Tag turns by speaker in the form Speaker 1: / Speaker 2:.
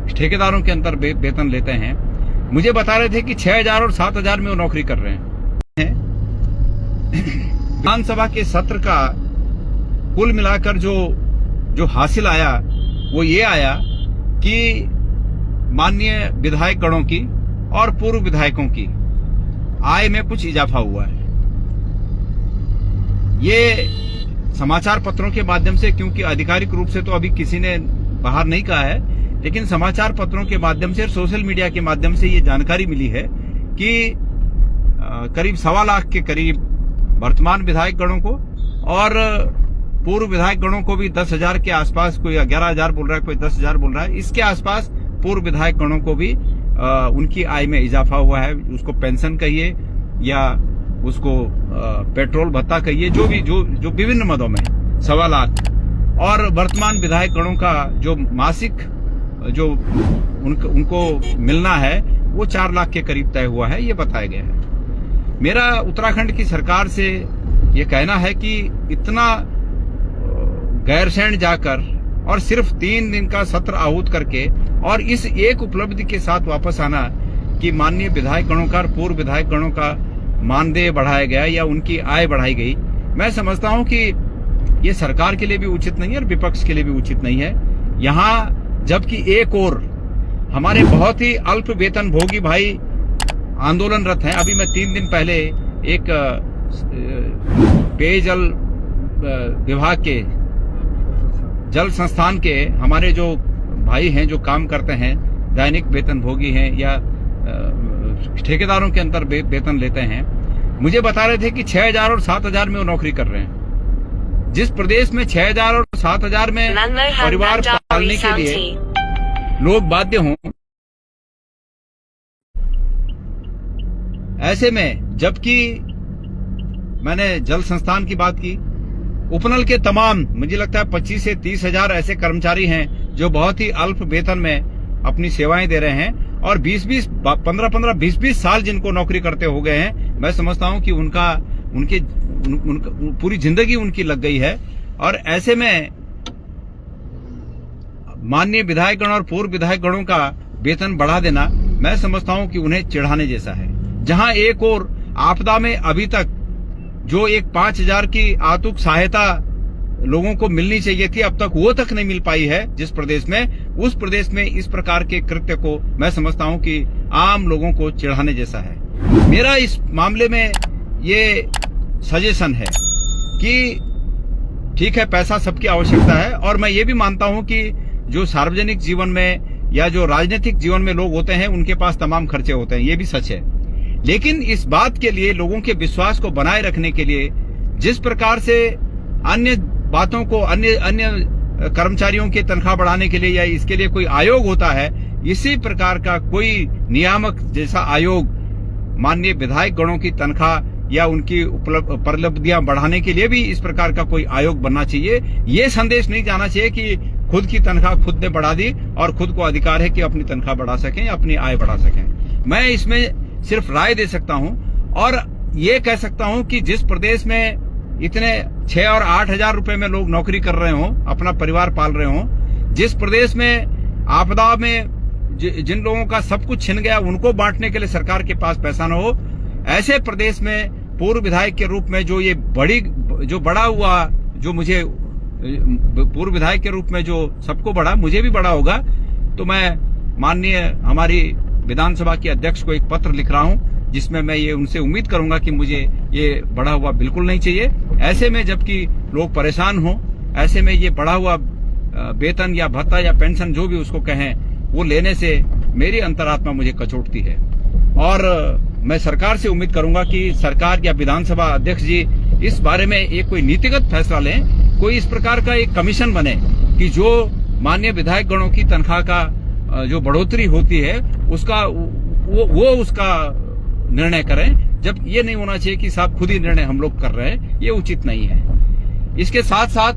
Speaker 1: ठेकेदारों के अंतर वेतन लेते हैं। मुझे बता रहे थे कि 6,000 और 7,000 में वो नौकरी कर रहे हैं। विधानसभा के सत्र का कुल मिलाकर जो हासिल आया वो ये आया कि माननीय विधायक गणों की और पूर्व विधायकों की आय में कुछ इजाफा हुआ है। ये समाचार पत्रों के माध्यम से, क्योंकि आधिकारिक रूप से तो अभी किसी ने बाहर नहीं कहा है, लेकिन समाचार पत्रों के माध्यम से और सोशल मीडिया के माध्यम से ये जानकारी मिली है कि करीब 1.25 लाख के करीब वर्तमान विधायक गणों को और पूर्व विधायक गणों को भी 10,000 के आसपास, कोई 11,000 बोल रहा है, कोई 10,000 बोल रहा है, इसके आसपास पूर्व विधायक गणों को भी उनकी आय में इजाफा हुआ है। उसको पेंशन कहिए या उसको पेट्रोल भत्ता कहिए, जो विभिन्न मदों में 1.25 लाख, और वर्तमान विधायक गणों का जो मासिक जो उनको मिलना है वो 4 लाख के करीब तय हुआ है, ये बताया गया है। मेरा उत्तराखंड की सरकार से ये कहना है कि इतना गैरसैंण जाकर और सिर्फ 3 दिन का सत्र आहूत करके और इस एक उपलब्धि के साथ वापस आना कि माननीय विधायक गणों का और पूर्व विधायक गणों का मानदेय बढ़ाया गया या उनकी आय बढ़ाई गई, मैं समझता हूं कि ये सरकार के लिए भी उचित नहीं है और विपक्ष के लिए भी उचित नहीं है। यहाँ जबकि एक और हमारे बहुत ही अल्प वेतन भोगी भाई आंदोलनरत हैं। अभी मैं 3 दिन पहले एक पेयजल विभाग के जल संस्थान के हमारे जो भाई हैं, जो काम करते हैं, दैनिक वेतन भोगी हैं या ठेकेदारों के अंतर वेतन लेते हैं, मुझे बता रहे थे कि 6,000 और 7,000 में वो नौकरी कर रहे हैं। जिस प्रदेश में 6,000 और 7,000 में परिवार पालने के लिए लोग बाध्य हों, ऐसे में जबकि मैंने जल संस्थान की बात की, उपनल के तमाम मुझे लगता है 25 से 30,000 ऐसे कर्मचारी हैं जो बहुत ही अल्प वेतन में अपनी सेवाएं दे रहे हैं और 15-15, 20-20 साल जिनको नौकरी करते हो गए हैं। मैं समझता हूं कि उनका पूरी जिंदगी उनकी लग गई है। और ऐसे में माननीय विधायक गण और पूर्व विधायक गणों का वेतन बढ़ा देना, मैं समझता हूं कि उन्हें चिढ़ाने जैसा है। जहां एक और आपदा में अभी तक जो एक 5,000 की आतुक सहायता लोगों को मिलनी चाहिए थी, अब तक वो तक नहीं मिल पाई है जिस प्रदेश में, उस प्रदेश में इस प्रकार के कृत्य को मैं समझता हूं कि आम लोगों को चिढ़ाने जैसा है। मेरा इस मामले में ये सजेशन है कि ठीक है, पैसा सबकी आवश्यकता है और मैं ये भी मानता हूं कि जो सार्वजनिक जीवन में या जो राजनीतिक जीवन में लोग होते हैं उनके पास तमाम खर्चे होते हैं, ये भी सच है। लेकिन इस बात के लिए, लोगों के विश्वास को बनाए रखने के लिए, जिस प्रकार से अन्य बातों को, अन्य कर्मचारियों की तनख्वाह बढ़ाने के लिए या इसके लिए कोई आयोग होता है, इसी प्रकार का कोई नियामक जैसा आयोग माननीय विधायक गणों की तनख्वाह या उनकी उपलब्धियां बढ़ाने के लिए भी इस प्रकार का कोई आयोग बनना चाहिए। ये संदेश नहीं जाना चाहिए कि खुद की तनख्वाह खुद ने बढ़ा दी और खुद को अधिकार है कि अपनी तनख्वाह बढ़ा सकें या अपनी आय बढ़ा सकें। मैं इसमें सिर्फ राय दे सकता हूं और ये कह सकता हूं कि जिस प्रदेश में इतने 6 और 8,000 रुपए में लोग नौकरी कर रहे हों, अपना परिवार पाल रहे हों, जिस प्रदेश में आपदा में जिन लोगों का सब कुछ छिन गया उनको बांटने के लिए सरकार के पास पैसा न हो, ऐसे प्रदेश में पूर्व विधायक के रूप में जो बड़ा हुआ, जो मुझे पूर्व विधायक के रूप में जो सबको बढ़ा, मुझे भी बड़ा होगा, तो मैं माननीय हमारी विधानसभा के अध्यक्ष को एक पत्र लिख रहा हूं जिसमें मैं ये उनसे उम्मीद करूंगा कि मुझे ये बढ़ा हुआ बिल्कुल नहीं चाहिए। ऐसे में जबकि लोग परेशान हों, ऐसे में ये बढ़ा हुआ वेतन या भत्ता या पेंशन जो भी उसको कहें, वो लेने से मेरी अंतरात्मा मुझे कचोटती है। और मैं सरकार से उम्मीद करूंगा कि सरकार या विधानसभा अध्यक्ष जी इस बारे में एक कोई नीतिगत फैसला लें, कोई इस प्रकार का एक कमीशन बने कि जो माननीय विधायक गणों की तनख्वाह का जो बढ़ोतरी होती है उसका वो उसका निर्णय करें। जब ये नहीं होना चाहिए कि साहब खुद ही निर्णय हम लोग कर रहे हैं, ये उचित नहीं है। इसके साथ साथ